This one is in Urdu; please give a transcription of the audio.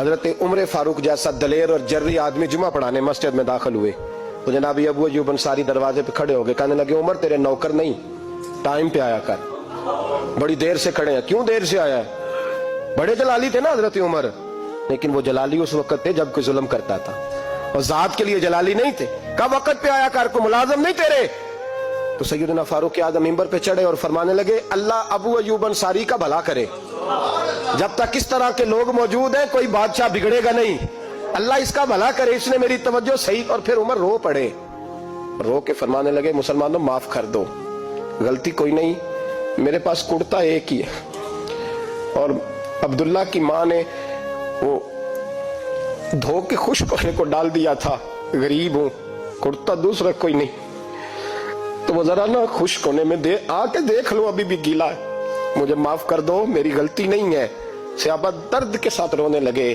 حضرت عمر فاروق جیسا دلیر اور جرری آدمی جمعہ پڑھانے مسجد میں داخل ہوئے تو جناب ابو ایوب انصاری دروازے پہ کھڑے ہو گئے، کہنے لگے عمر تیرے نوکر نہیں، ٹائم پہ آیا کر، بڑی دیر سے کھڑے ہیں، کیوں دیر سے آیا ہے؟ بڑے جلالی تھے نا حضرت عمر، لیکن وہ جلالی اس وقت تھے جب کوئی ظلم کرتا تھا، اور ذات کے لیے جلالی نہیں تھے۔ کب وقت پہ آیا کر، کو ملازم نہیں تیرے؟ تو سیدنا فاروق اعظم منبر پہ چڑھے اور فرمانے لگے اللہ ابو ایوب انصاری کا بھلا کرے، جب تک اس طرح کے لوگ موجود ہیں کوئی بادشاہ بگڑے گا نہیں، اللہ اس کا بھلا کرے، اس نے میری توجہ صحیح۔ اور پھر عمر رو پڑے، رو کے فرمانے لگے مسلمانوں معاف کر دو، غلطی کوئی نہیں، میرے پاس کرتا ایک ہی ہے، اور عبداللہ کی ماں نے وہ دھو کے خشک ہونے کو ڈال دیا تھا، غریب ہوں، کرتا دوسرا کوئی نہیں، تو وہ ذرا نا خشک ہونے میں آ کے دیکھ لو، ابھی بھی گیلا ہے، مجھے معاف کر دو، میری غلطی نہیں ہے۔ صحابہ درد کے ساتھ رونے لگے۔